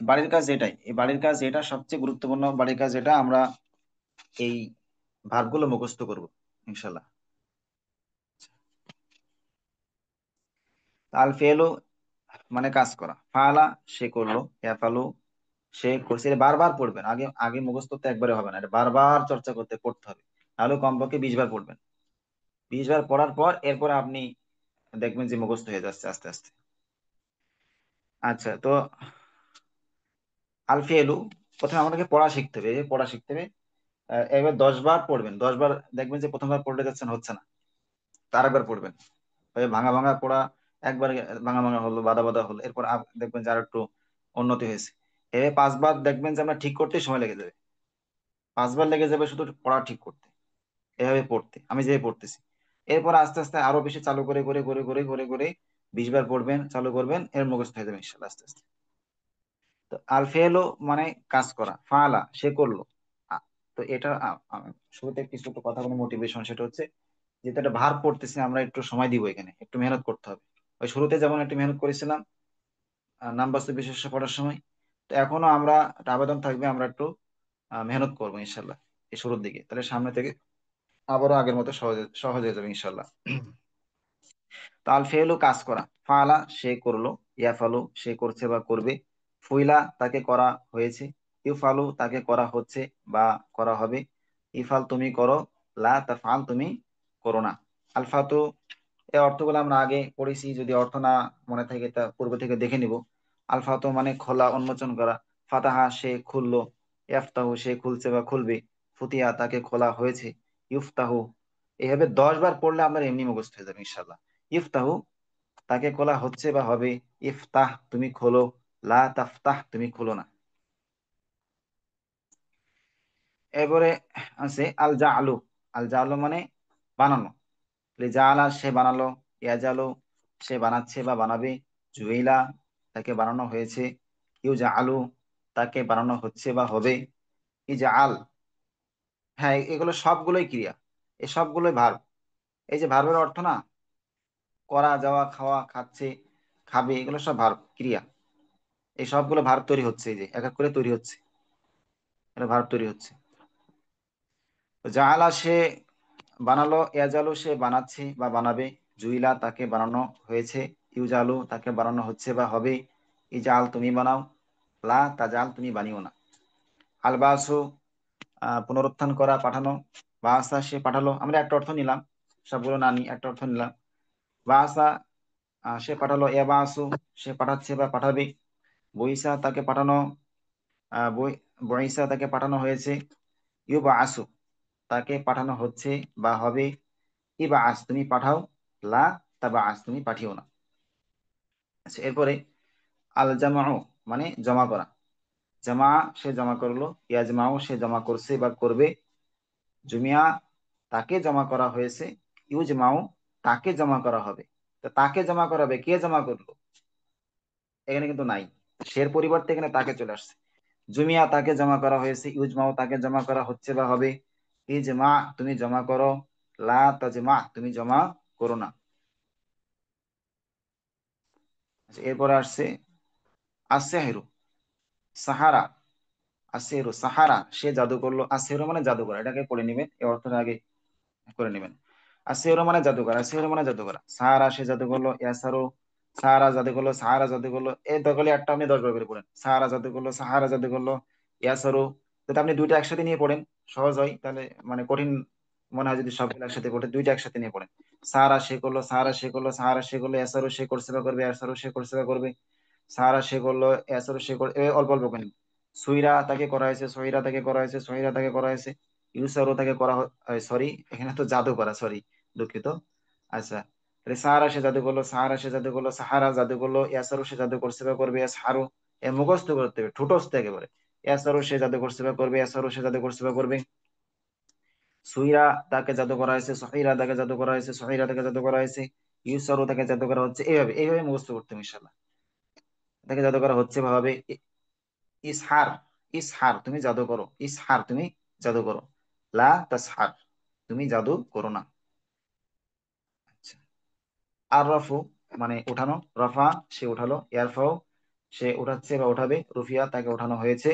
বাড়ির কাজ এটাই, এই বাড়ির কাজ এটা সবচেয়ে গুরুত্বপূর্ণ বাড়ির কাজ, এটা আমরা এই ভার্বগুলো মুখস্থ করব ইনশাল্লাহ। আল ফেলু মানে কাজ করা, ফালা সে করলো, ইয়াফালু সে করছে। এটা বারবার পড়বেন, আগে আগে মুখস্থ তো একবারে হবে না, এটা বারবার চর্চা করতে পড়তে হবে। তাহলে কমপক্ষে 20 বার পড়বেন, 20 বার পড়ার পর এরপরে আপনি দেখবেন যে মুখস্থ হয়ে যাচ্ছে আস্তে আস্তে। আচ্ছা, তো আল ফেলু প্রথমে আমাদেরকে পড়া শিখতে হবে, এই যে পড়া শিখতে হবে। এবার 10 বার পড়বেন, 10 বার দেখবেন যে প্রথমবার পড়লে যাচ্ছেন হচ্ছে না, তার একবার পড়বেন। ওই ভাঙা ভাঙা পড়া একবার ভাঙা ভাঙা হলো, বাদা বাদা হলো, এরপর দেখবেন যে আর একটু উন্নতি হয়েছে। এভাবে 5 বার দেখবেন যে আমরা ঠিক করতে সময় লেগে যাবে, 5 বার লেগে যাবে শুধু পড়া ঠিক করতে, এভাবে পড়তে আমি যেভাবে পড়তেছি। এরপর আস্তে আস্তে আরো বেশি চালু করে করে করে করে করে করে 20 বার পড়বেন, চালু করবেন, এর মুখস্থ হয়ে যাবে ইনশাল্লাহ আস্তে আস্তে। তো আল ফেলো মানে কাজ করা, ফালা সে করলো। তো এটা শুরুতে কিছু একটু কথা বলে মোটিভেশন, সেটা হচ্ছে যেহেতু একটা ভার পড়তেছি আমরা একটু সময় দিব, এখানে একটু মেহনত করতে হবে। ওই শুরুতে যেমন একটু মেহনত করেছিলাম নাম বাস্তব বিশেষ্য পড়ার সময়, তো এখনো আমরা একটা আবেদন থাকবে, আমরা একটু মেহনত করবো ইনশাল্লাহ এই শুরুর দিকে, তাহলে সামনে থেকে আবারও আগের মতো সহজে সহজ হয়ে যাবে ইনশাল্লাহ। তাল ফেলু কাজ করা, ফালা সে করলো, ইয়াফালু সে করছে বা করবে, ফুইলা তাকে করা হয়েছে, ইউফালু তাকে করা হচ্ছে বা করা হবে, ইফাল তুমি করো, লা তাফআল তুমি করো না। আলফাতু এই অর্থগুলো আমরা আগে পড়েছি, যদি অর্থ না মনে থাকে তা পূর্ব থেকে দেখে নিব। আলফাতু মানে খোলা, উন্মোচন করা। ফাতাহা সে খুললো, ইয়াফতাহু সে খুলছে বা খুলবে, ফুতিয়া তাকে খোলা হয়েছে, ইউফতাহু এইভাবে 10 বার পড়লে আমরা এমনি মুখস্থ হয়ে যাবে ইনশাল্লাহ। ইফতাহু তাকে খোলা হচ্ছে বা হবে, ইফতাহ তুমি খোলো, লা তাফতাহ তুমি খোলো না। এরপরে আছে আল জাআলু, আল জাআলু মানে বানানো। জাআলা সে বানালো, ইয়াজালু সে বানাচ্ছে বা বানাবে, জুইলা তাকে বানানো হয়েছে, ইউ জাআলু তাকে বানানো হচ্ছে বা হবে, ইজাআল হ্যাঁ এগুলো সবগুলোই ক্রিয়া, এই সবগুলোই ভার্ব। এই যে ভার্বের অর্থ না, করা যাওয়া, খাওয়া, খাচ্ছে, খাবে, এগুলো সব ভার্ব ক্রিয়া। এই সবগুলো ভার্ব তৈরি হচ্ছে, এই যে এক এক করে তৈরি হচ্ছে, এটা ভার্ব তৈরি হচ্ছে। তো জাআলা সে বানালো, ইয়াজালু সে বানাচ্ছে বা বানাবে, জুইলা তাকে বানানো হয়েছে, ইউজালু তাকে বানানো হচ্ছে বা হবে, ইজাল তুমি বানাও, লা তাজাল তুমি বানিও না। আলবাসু পুনরুত্থান করা, পাঠানো। বাসা সে পাঠালো, আমরা একটা অর্থ নিলাম, সবগুলো না নিয়ে একটা অর্থ নিলাম। বাসা সে পাঠালো, ইয়াবাসু সে পাঠাচ্ছে বা পাঠাবে, বইসা তাকে পাঠানো, বই বইসা তাকে পাঠানো হয়েছে, ইউবা আসু তাকে পাঠানো হচ্ছে বা হবে, ইবা আস তুমি পাঠাও, লা তাবা আস তুমি পাঠিও না। আচ্ছা, এরপরে আল জামাউ মানে জমা করা। জামা সে জমা করলো, ইয়াজমাউ সে জমা করছে বা করবে, জুমিয়া তাকে জমা করা হয়েছে, ইউজমাউ তাকে জমা করা হবে। তো তাকে জমা করা হবে, কে জমা করলো এখানে কিন্তু নাই, সের পরিবর্তে এখানে তাকে চলে আসছে। জুমিয়া তাকে জমা করা হয়েছে, ইউজমাউ তাকে জমা করা হচ্ছে বা হবে, ইজমা তুমি জমা করো, লা তাজমা তুমি জমা করো না। আচ্ছা, এরপরে আসছে আসেহেরু, সাহারা। আসেহেরু সাহারা সে জাদু করলো, আসেহেরু মানে জাদুকর, এটাকে পড়ে নেবেন, এই অর্থটা আগে করে নেবেন। আসেহেরু মানে জাদুকর, আসেহেরু মানে জাদুকর, সাহারা সে জাদু করলো, ইয়াসারু সাহারা জাদু করলো, সাহারা জাদু করলো, এই দখলে একটা আপনি 10 বার করে পড়েন, সাহারা জাদু করলো, সাহারা জাদু করলো, ইয়াসারু। যদি আপনি দুইটা একসাথে নিয়ে পড়েন সহজ হয়, তাহলে মানে কঠিন মনে হয় যদি সবগুলো একসাথে পড়ে, দুইটা একসাথে নিয়ে পড়েন। সাহারা সে করলো, সাহারা সে করলো, সাহারা সে করলো, ইয়াসারু সে করছে বা করবে, ইয়াসারু সে করছে বা করবে, সাহারা সে করলো, ইয়াসারু সে করলো, অল্প অল্প করে। সুইরা তাকে করা হয়েছে, সহিরা তাকে করা হয়েছে, সহিরা তাকে করা হয়েছে, ইউসারু তাকে করা, সরি এখানে তো জাদু করা, সরি দুঃখিত। আচ্ছা, তাহলে সাহারা সে জাদু করলো, সাহারা সে জাদু করলো, সাহারা জাদু করলো, ইয়াসারু সে জাদু করছে বা করবে, ইয়াসহারু এ মুখস্থ করতে হবে ঠুটস্থ একেবারে। ইয়াসারু সে জাদু করছে বা করবে, ইয়াসারু সে জাদু করছে বা করবে। সুইরা তাকে জাদু করা হয়েছে, সহিরা তাকে জাদু করা হয়েছে, সহিরা তাকে জাদু করা হয়েছে, ইউসারু তাকে জাদু করা হচ্ছে, এইভাবে এইভাবে মুখস্থ করতে হবে ইনশাল্লাহ। তাকে জাদু করা হচ্ছে ভাবে, ইসহার ইসহার তুমি জাদু করো, ইসহার তুমি জাদু করো। লা তাসহার, তুমি জাদু করো না। আচ্ছা। আর রফু মানে উঠানো, রফা সে উঠালো, ইয়ারফাও সে উঠাচ্ছে বা উঠাবে, রুফিয়া তাকে উঠানো হয়েছে,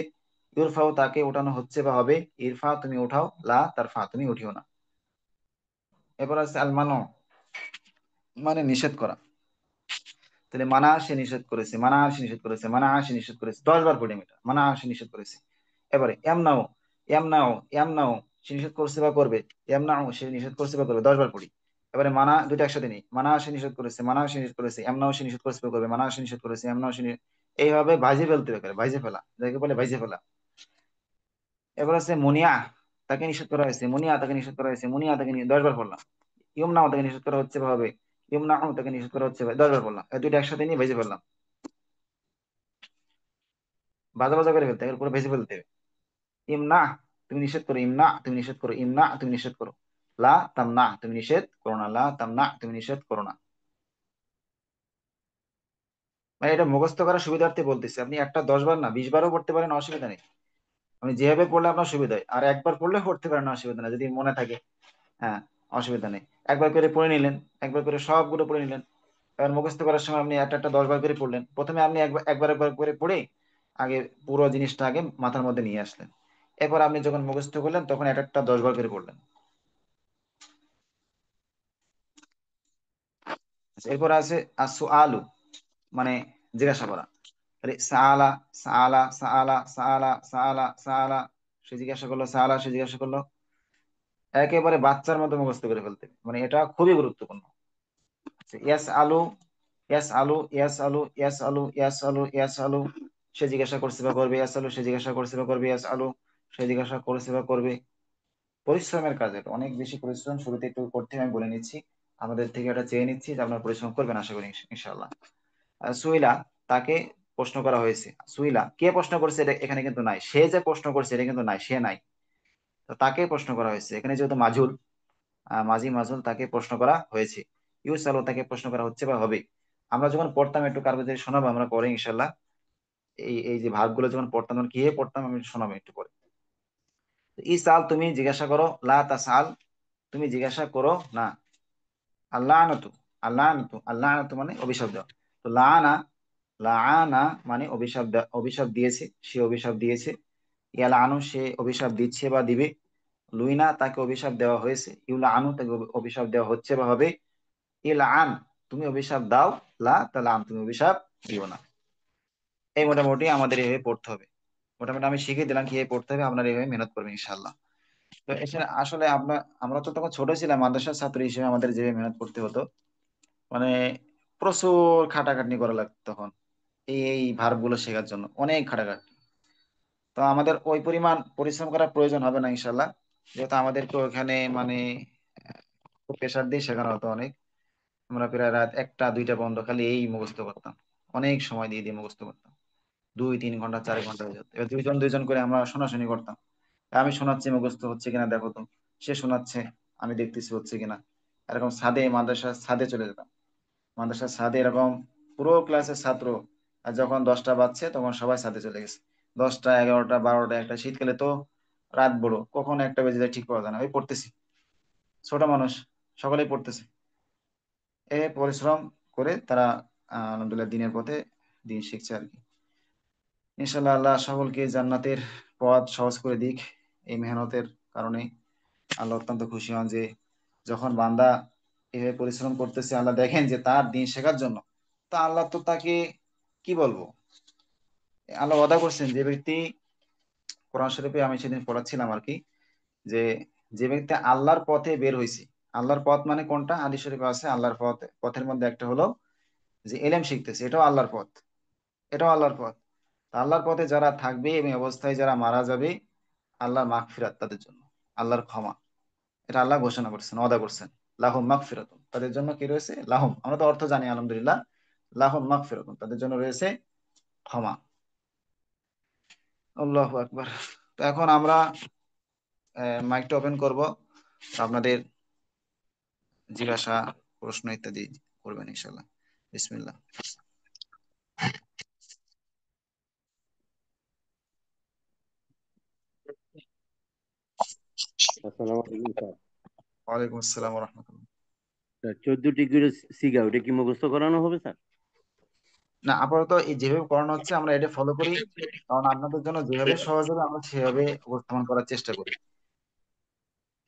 ইরফাও তাকে উঠানো হচ্ছে বা হবে, ইরফা তুমি উঠাও, লা তারফা তুমি উঠিও না। এরপর আছে আল মানো, মানে নিষেধ করা। তাহলে মানা সে নিষেধ করেছে, মানা সে নিষেধ করেছে, মানা সে নিষেধ করেছে, 10 বার পড়ি আমি এটা, মানা সে নিষেধ করেছে। এবারে এমনাও, এমনাও, এমনাও সে নিষেধ করছে বা করবে, এমনাও সে নিষেধ করছে বা করবে, 10 বার পড়ি। এবারে মানা দুটো একসাথে নেই, মানা সে নিষেধ করেছে, মানা সে নিষেধ করেছে, এমনাও সে নিষেধ করছে বা করবে, মানা সে নিষেধ করেছে, এমনাও এইভাবে ভাইজে ফেলতে হবে, ভাইজে ফেলা যাকে বলে ভাইজে ফেলা। এবার আছে মুনিয়া, তাকে নিষেধ করা হয়েছে, মুনিয়া তাকে নিষেধ করা হয়েছে, মুনিয়া তাকে 10 বার পড়লাম। ইয়মনাও তাকে নিষেধ করা হচ্ছে বা হবে, ইয়মনাও তাকে নিষেধ করা হচ্ছে, 10 বার পড়লাম, এই দুইটা একসাথে নিয়ে ভেজে ফেললাম, বাজা বাজা করে ফেলতে হবে, এরপরে ভেজে ফেলতে হবে। ইমনা তুমি নিষেধ করো, ইমনা তুমি নিষেধ করো, ইমনা তুমি নিষেধ করো, লা তামনা তুমি নিষেধ করো না, লা তামনা তুমি নিষেধ করো না। মানে এটা মুখস্থ করার সুবিধার্থে বলতেছি, আপনি একটা 10 বার না 20 বারও পড়তে পারেন, অসুবিধা নেই। আপনি যেভাবে পড়লে আপনার সুবিধা হয়, আর একবার পড়লে পড়তে পারেন, অসুবিধা নেই যদি মনে থাকে। হ্যাঁ, অসুবিধা নেই। একবার করে পড়ে নিলেন, একবার করে সবগুলো পড়ে নিলেন। এবার মুখস্থ করার সময় আপনি একটা একটা 10 বার করে পড়লেন, প্রথমে আপনি একবার একবার একবার করে পড়ে আগে পুরো জিনিসটা আগে মাথার মধ্যে নিয়ে আসলেন। এরপর আপনি যখন মুখস্থ করলেন তখন এক একটা 10 বার করে পড়লেন। আচ্ছা, এরপর আছে আসু আলু, মানে জিজ্ঞাসা করা। আরে সাআলা, সাআলা, সাআলা, সাআলা, সাআলা, সাআলা, সে জিজ্ঞাসা করলো, সাআলা সে জিজ্ঞাসা করলো, একেবারে বাচ্চার মতো মুখস্থ করে ফেলতে হবে। মানে এটা খুবই গুরুত্বপূর্ণ। ইয়াস আলু, ইয়াস আলু, ইয়াস আলু, ইয়াস আলু, ইয়াস আলু, ইয়াস আলু সে জিজ্ঞাসা করছে বা করবে, ইয়াস আলু সে জিজ্ঞাসা করছে বা করবে, ইয়াস আলু সে জিজ্ঞাসা করছে বা করবে। পরিশ্রমের কাজ, এটা অনেক বেশি পরিশ্রম, শুরুতে একটু করতে হয়, আমি বলে নিচ্ছি। আমাদের থেকে এটা চেয়ে নিচ্ছি যে আপনার পরিশ্রম করবেন, আশা করি ইনশাআল্লাহ। সুইলা তাকে প্রশ্ন করা হয়েছে, সুইলা কে প্রশ্ন করছে এটা এখানে কিন্তু নাই, সে যে প্রশ্ন করছে এটা কিন্তু নাই, সে নাই। তো তাকে প্রশ্ন করা হয়েছে, এখানে যেহেতু মাজুল, মাঝি মাজুল, তাকে প্রশ্ন করা হয়েছে। ইউসালু তাকে প্রশ্ন করা হচ্ছে বা হবে। আমরা যখন পড়তাম, একটু কারো শোনাবো আমরা পরে ইনশাল্লাহ। এই এই যে ভাগ গুলো যখন পড়তাম, তখন কি পড়তাম আমি শোনাবো একটু পরে। তো ইসাল তুমি জিজ্ঞাসা করো, লা তাসাল তুমি জিজ্ঞাসা করো না। আল্লাহ আনতু, আল্লাহ আনতু, আল্লাহ আনতু মানে অভিশাপ দেওয়া। তো লানা, লানা মানে অভিশাপ অভিশাপ দিয়েছে, সে অভিশাপ দিয়েছে। ইয়ালা আনু সে অভিশাপ দিচ্ছে বা দিবে। লুইনা তাকে অভিশাপ দেওয়া হয়েছে, ইউলা আনু তাকে অভিশাপ দেওয়া হচ্ছে বা হবে। ইলা আন তুমি অভিশাপ দাও, লা তাহলে আন তুমি অভিশাপ দিও না। এই মোটামুটি আমাদের এইভাবে পড়তে হবে। মোটামুটি আমি শিখিয়ে দিলাম কিভাবে পড়তে হবে, আপনারা এইভাবে মেহনত করবেন ইনশাআল্লাহ। তো এখানে আসলে আমরা তো তখন ছোট ছিলাম, মাদ্রাসার ছাত্র হিসেবে আমাদের যেভাবে মেহনত করতে হতো, মানে প্রচুর খাটাখাটনি করা লাগতো তখন। এই ভার্ব গুলো শেখার জন্য অনেক খাটাখাটনি। তো আমাদের ওই পরিমাণ পরিশ্রম করার প্রয়োজন হবে না ইনশাল্লাহ, যেহেতু আমাদেরকে ওখানে মানে প্রেশার দিয়ে শেখানো হতো অনেক। আমরা প্রায় রাত 1টা 2টা পর্যন্ত খালি এই মুখস্থ করতাম, অনেক সময় দিয়ে দিয়ে মুখস্থ করতাম, 2 3 ঘন্টা 4 ঘন্টা হয়ে যেত। এবার দুইজন দুইজন করে আমরা শোনাশুনি করতাম, আমি শোনাচ্ছি মুখস্থ হচ্ছে কিনা দেখো তো, সে শোনাচ্ছে আমি দেখতেছি হচ্ছে কিনা। এরকম ছাদে, মাদ্রাসার ছাদে চলে যেতাম। মাদ্রাসার ছাদে এরকম পুরো ক্লাসের ছাত্র, আর যখন 10টা বাজছে তখন সবাই ছাদে চলে গেছে। 10টা 11টা 12টা, একটা শীতকালে তো রাত বড়, কখন একটা বেজে যায় ঠিক পাওয়া যায় না, ওই পড়তেছি, ছোট মানুষ সকলেই পড়তেছে। এ পরিশ্রম করে তারা আলহামদুলিল্লাহ দিনের পথে দিন শিখছে আর কি। ইনশাল্লাহ আল্লাহ সকলকে জান্নাতের পথ সহজ করে দিক এই মেহনতের কারণে। আল্লাহ অত্যন্ত খুশি হন যে যখন বান্দা এভাবে পরিশ্রম করতেছে, আল্লাহ দেখেন যে তার দিন শেখার জন্য, তা আল্লাহ তো তাকে কি বলবো, আল্লাহ ওয়াদা করছেন যে ব্যক্তি, কোরআন শরীফে আমি সেদিন পড়াচ্ছিলাম আর কি, যে যে ব্যক্তি আল্লাহর পথে বের হয়েছে, আল্লাহর পথ মানে কোনটা, হাদিস শরীফে আছে আল্লাহর পথ, পথের মধ্যে একটা হলো যে এলেম শিখতেছে, এটাও আল্লাহর পথ, এটাও আল্লাহর পথ। তা আল্লাহর পথে যারা থাকবে এবং এই অবস্থায় যারা মারা যাবে, আল্লাহর মাগফিরাত তাদের জন্য, আল্লাহর ক্ষমা, এটা আল্লাহ ঘোষণা করছেন, ওয়াদা করছেন। লাহুম মাগফিরাতুন তাদের জন্য কি রয়েছে, লাহুম আমরা তো অর্থ জানি আলহামদুলিল্লাহ, লাহুম মাগফিরাতুন তাদের জন্য রয়েছে ক্ষমা। আল্লাহু আকবার। তো এখন আমরা মাইকটা ওপেন করব, আপনাদের জিজ্ঞাসা প্রশ্ন ইত্যাদি করবেন ইনশাল্লাহ। বিসমিল্লাহ। আসসালামু আলাইকুম স্যার। ওয়ালাইকুম আসসালাম রহমতুল্লাহ। স্যার 14টি করে সিগা ওটা কি মুখস্থ করানো হবে স্যার? না, আপাতত এই যেভাবে করানো হচ্ছে আমরা এটা ফলো করি, কারণ আপনাদের জন্য যেভাবে সহজ হবে আমরা সেভাবে উপস্থাপন করার চেষ্টা করি।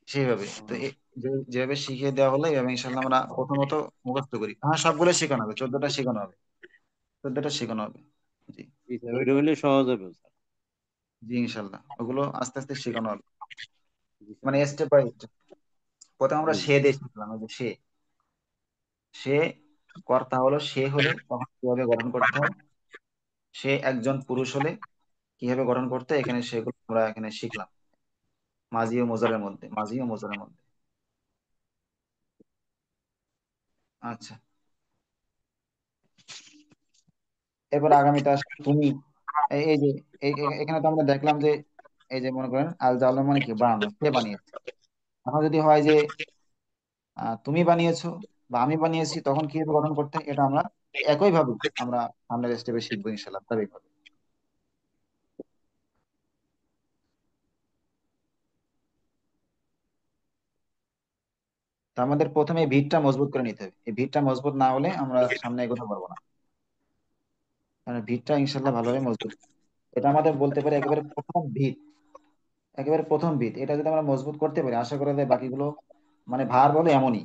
সেইভাবে তো যেভাবে শিখিয়ে দেওয়া হলো এইভাবে ইনশাল্লাহ আমরা প্রথমত মুখস্থ করি। হ্যাঁ, সবগুলো শেখানো হবে, 14টা শেখানো হবে, 14টা শেখানো হবে। জি। জি স্যার, ওইটা হলে সহজ হবে স্যার। জি, ইনশাল্লাহ ওগুলো আস্তে আস্তে শেখানো হবে, জি স্যার। মানে স্টেপ বাই স্টেপ। প্রথমে আমরা জি সে দিয়ে শিখলাম, এই যে সে, সে কর্তা হলো, সে হলে তখন কিভাবে গঠন করতে হয়, সে একজন পুরুষ হলে কিভাবে গঠন করতে হয়, এখানে সেগুলো আমরা এখানে শিখলাম, মাঝি ও মোজারের মধ্যে, মাঝি ও মোজারের মধ্যে। আচ্ছা, এরপর আগামীতে আসলে তুমি, এই যে এখানে তো আমরা দেখলাম যে এই যে মনে করেন আল জালম মানে কি, বানানো, সে বানিয়েছে। এখন যদি হয় যে তুমি বানিয়েছো বা আমি বানিয়েছি, তখন কিভাবে গঠন করতে হয় এটা আমরা একই ভাবে আমরা সামনের স্টেপে শিখবো ইনশাল্লাহ ধারাবাহিকভাবে। তো আমাদের প্রথমে এই ভিতটা মজবুত করে নিতে হবে, এই ভিতটা মজবুত না হলে আমরা সামনে এগোতে পারবো না। কারণ ভিতটা ইনশাল্লাহ ভালোভাবে মজবুত, এটা আমাদের বলতে পারি একেবারে প্রথম ভিত, একেবারে প্রথম ভিত। এটা যদি আমরা মজবুত করতে পারি, আশা করা যায় বাকিগুলো, মানে ভার বলে এমনই,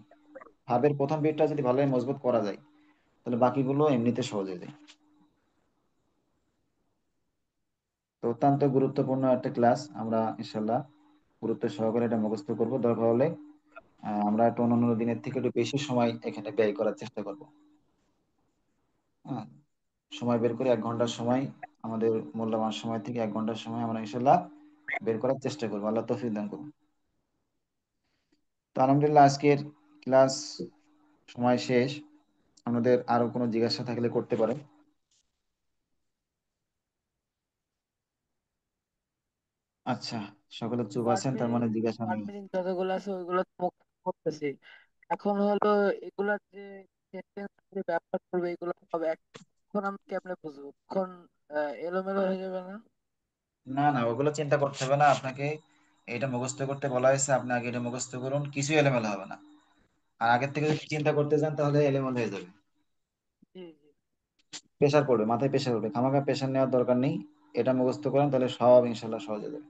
ভাবের প্রথম ভিতটা যদি ভালোভাবে মজবুত করা যায়, তাহলে বাকিগুলো এমনিতে সহজ হয়ে যায়। তো অত্যন্ত গুরুত্বপূর্ণ একটা ক্লাস, আমরা ইনশাল্লাহ গুরুত্ব সহকারে এটা মুখস্থ করবো। দরকার হলে আমরা একটু অন্যান্য দিনের থেকে একটু বেশি সময় এখানে ব্যয় করার চেষ্টা করব। হ্যাঁ, সময় বের করে 1 ঘন্টার সময়, আমাদের মূল্যবান সময় থেকে 1 ঘন্টার সময় আমরা ইনশাল্লাহ বের করার চেষ্টা করবো। আল্লাহ তৌফিক দান করুন। তো আলহামদুলিল্লাহ, আজকের ক্লাস সময় শেষ। আমাদের আরো কোনো জিজ্ঞাসা থাকলে করতে পারেন। আচ্ছা, সকলে চুপ ওয়ার্ড আছেন, তার মিনিং, মানে জিজ্ঞাসা ওয়ার্ড নেই। মিনিং যতগুলো আছে ওইগুলো তো মুখস্থ করতেছি। এখন হলো এগুলার যে সেন্টেন্স যে ব্যবহার করবে এগুলো হবে এখন আমি কেমনে বুঝবো? এখন এলোমেলো হয়ে যাবে না? না না, ওগুলো চিন্তা করতে হবে না আপনাকে। এটা মুখস্থ করতে বলা হয়েছে, আপনি আগে এটা মুখস্থ করুন, কিছু এলোমেলো হবে না। আর আগের থেকে যদি চিন্তা করতে যান তাহলে এলোমেলো হয়ে যাবে, জি জি। প্রেশার পড়বে, মাথায় প্রেশার পড়বে, খামাখা প্রেশার নেওয়ার দরকার নেই। এটা মুখস্থ করেন তাহলে সব ইনশাল্লাহ সহজ হয়ে যাবে।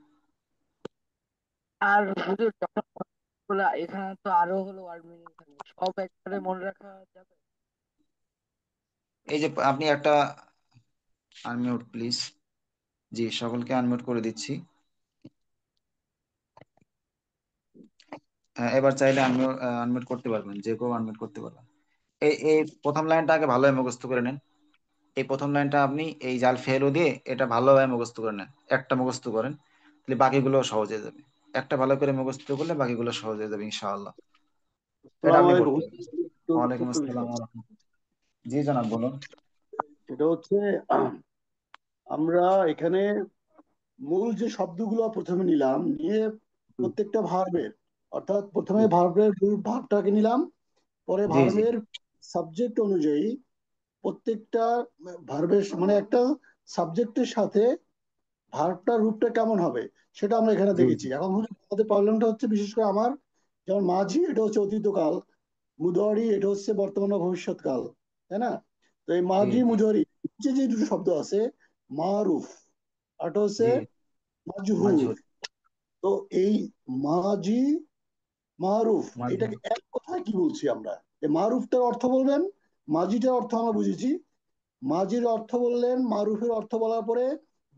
আর হুজুর যখন গুলা এখানে তো আরো হলো ওয়ার্ড মিনিং থাকবে, সব একবারে মনে রাখা যাবে? এই যে আপনি একটা আনমিউট প্লিজ। জি, সকলকে আনমিউট করে দিচ্ছি। এবার চাইলে আনমিউট আনমিউট করতে পারবেন, যে কেউ আনমিউট করতে পারবেন। এই এই প্রথম লাইনটা আগে ভালোভাবে মুখস্থ করে নেন। এই প্রথম লাইনটা আপনি এই জাল ফেলও দিয়ে এটা ভালোভাবে মুখস্থ করে নেন, একটা মুখস্থ করেন, তাহলে বাকিগুলো সহজ হয়ে যাবে। একটা ভালো করে মুখস্থ করলে বাকিগুলো সহজ হয়ে যাবে ইনশাআল্লাহ। তো এটা আসসালামু আপনি আলাইকুম। করতে পারেন। একটু ওয়ালাইকুম ছোট্ট আসসালাম বিষয়, ওয়া রাহমাতুল্লাহ। জি জনাব, বলুন। সেটা হচ্ছে আমরা এখানে মূল যে শব্দগুলো প্রথমে নিলাম, নিয়ে প্রত্যেকটা ভার্বের, অর্থাৎ প্রথমে জি ভার্বের ভার্বটাকে নিলাম, পরে জি জি ভার্বের সাবজেক্ট অনুযায়ী প্রত্যেকটা ভার্বের মানে একটা সাবজেক্টের সাথে ভার্বটার রূপটা কেমন হবে সেটা আমরা এখানে জি দেখেছি। এখন আমাদের প্রবলেমটা হচ্ছে বিশেষ করে আমার, যেমন মাঝি এটা হচ্ছে অতীতকাল, মুদরি এটা হচ্ছে বর্তমান ও ভবিষ্যৎকাল, তাই না? তো এই জি মাঝি জি মুদরি যে যে দুটো শব্দ আছে, মারুফ আর এটা হচ্ছে জি মাজহুর। মাজহুর। তো এই মাঝি মারুফ মাজহুর এটাকে এক কথায় কি বলছি আমরা? এই মারুফটার অর্থ বলবেন, মাঝিটার অর্থ আমরা বুঝেছি, মাঝির অর্থ বললেন, মারুফের অর্থ বলার পরে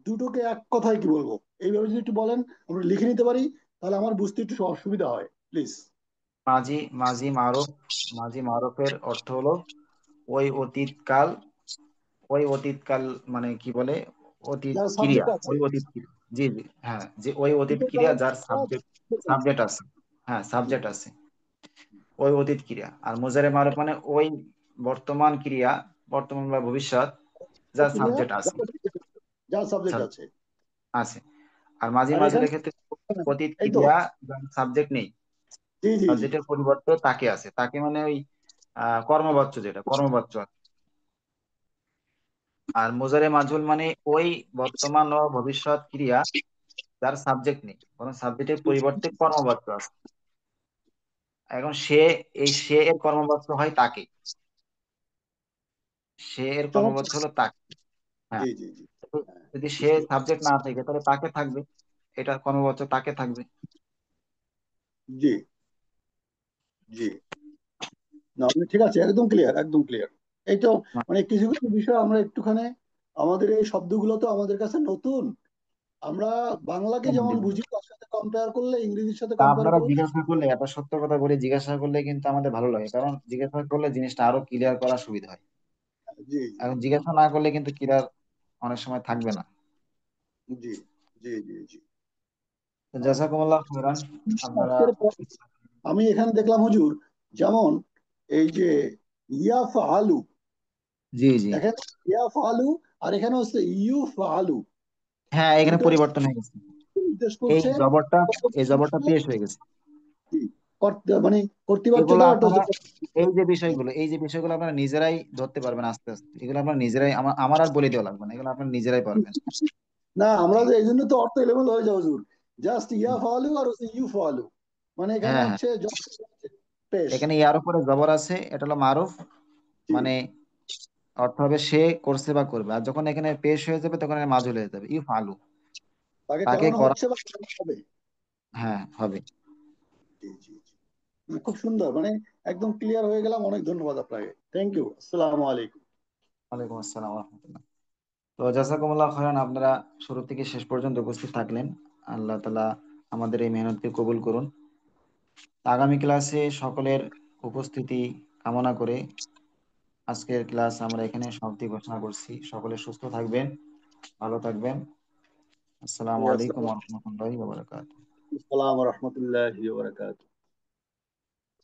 দুটোকে এক কথায় কি বলবো? এইভাবে যদি একটু বলেন, আমরা লিখে নিতে পারি, তাহলে আমার বুঝতে একটু অসুবিধা হয়, প্লিজ। মাঝি, মাঝি মারুফ। মাঝি মারুফের অর্থ হলো ওই অতীতকাল, ওই অতীতকাল মানে কি বলে, অতীত যার ক্রিয়া, সাবজেক্ট আছে, ওই অতীত ক্রিয়া। জি জি, হ্যাঁ, যে ওই অতীত ক্রিয়া অতীতকালের যার সাবজেক্ট, আছে। সাবজেক্ট আছে। হ্যাঁ, সাবজেক্ট আছে, ওই অতীত ক্রিয়া। আর মুজারে মারুফ মানে ওই বর্তমান ক্রিয়া, বর্তমান বা ভবিষ্যৎ যার ক্রিয়া সাবজেক্ট আছে, যার সাবজেক্ট সাব- আছে। আছে। আর মাঝি আর এখানে মাজুলের ক্ষেত্রে অতীত এই তো, ক্রিয়া যার সাবজেক্ট নেই, জি জি জি। সাবজেক্টের পরিবর্তে তাকে আছে, তাকে মানে ওই কর্মবাচ্য, যেটা কর্মবাচ্য আছে। আর মুজারে মাজহুল মানে ওই বর্তমান ও ভবিষ্যৎ ক্রিয়া যার সাবজেক্ট নেই, কোনো সাবজেক্টের পরিবর্তে কর্মবাচ্য আছে। এখন সে, এই সে এর কর্মবাচ্য হয় তাকে, সে এর কর্মবাচ্য চমৎকার। হলো তাকে। হ্যাঁ, জি জি জি। তো হ্যাঁ, যদি সে বুঝতে পেরেছি। সাবজেক্ট না থাকে তাহলে তাকে থাকবে, এটা কর্মবাচ্য তাকে থাকবে। জি জি। না আপনি ঠিক আছে, একদম ক্লিয়ার, একদম ক্লিয়ার। এই তো, মানে কিছু কিছু বিষয় আমরা একটুখানি, আমাদের এই শব্দগুলো তো আমাদের কাছে নতুন। আমরা বাংলাকে যেমন বুঝি, তার সাথে কম্পেয়ার করলে, ইংরেজির সাথে তা কম্পেয়ার আপনারা করলে। জিজ্ঞাসা করলে, এত সত্য কথা বলে জিজ্ঞাসা করলে কিন্তু আমাদের ভালো লাগে, কারণ জিজ্ঞাসা করলে জিনিসটা আরো ক্লিয়ার করা সুবিধা হয়। জি জি এখন জিজ্ঞাসা না করলে কিন্তু ক্লিয়ার অনেক সময় থাকবে না। জি জি জি জি। তো জাযাকুমুল্লাহ খাইরান, আপনারা। আজকের আমি এখানে দেখলাম হুজুর, যেমন এই যে ইয়াফ আলু, জি জি। এখানে ইয়াফ আলু, আর এখানে হচ্ছে ইউফ আলু। হ্যাঁ, এখানে দুটো পরিবর্তন হয়ে গেছে। নির্দেশ এই করছে জবরটা, এই জবরটা পেশ হয়ে গেছে। মানে কর্তৃবাচ্য এগুলো দ্বারা একটা আপনারা, এই যে বিষয়গুলো, এই যে বিষয়গুলো আপনারা নিজেরাই ধরতে পারবেন আস্তে আস্তে। এগুলো আপনারা নিজেরাই, আমার আমার আর বলে দেওয়া লাগবে না, এগুলো আপনারা নিজেরাই পারবেন। না, আমরা জি। যে এই জন্য তো অর্থ এলোমেলো হয়ে যাও হুজুর। জাস্ট ইয়াফ আলু আর হচ্ছে ইউফ আলু, মানে এখানে হ্যাঁ হ্যাঁ, হচ্ছে পেশ। এখানে ইয়ার উপরে জবর আছে, এটা হলো মারুফ, জি। মানে অর্থ হবে সে করছে বা করবে। আর যখন এখানে পেশ হয়ে যাবে তখন এটা মাজুল হয়ে যাবে, ইউফ আলু, তাকে তাকে করানো করা। হচ্ছে বা করানো হবে। হ্যাঁ, হবে। জি জি জি। খুব সুন্দর, মানে একদম ক্লিয়ার হয়ে গেলাম। অনেক ধন্যবাদ আপনাকে, থ্যাংক ইউ, আসসালামু আলাইকুম। ওয়ালাইকুম আসসালাম ওয়া রাহমাতুল্লাহ। তো জাযাকুমুল্লাহ খাইরান, আপনারা শুরু থেকে শেষ পর্যন্ত উপস্থিত থাকলেন। আল্লাহ তাআলা আমাদের এই মেহনতকে কবুল করুন। আগামী ক্লাসে সকলের উপস্থিতি কামনা করে আজকের ক্লাস আমরা এখানে সমাপ্তি ঘোষণা করছি। সকলে সুস্থ থাকবেন, ভালো থাকবেন। আসসালামু আলাইকুম ওয়া রাহমাতুল্লাহি ওয়া বারাকাতুহু। আসসালামু রহমতুল্লাহি ওয়া বারাকাতুহু।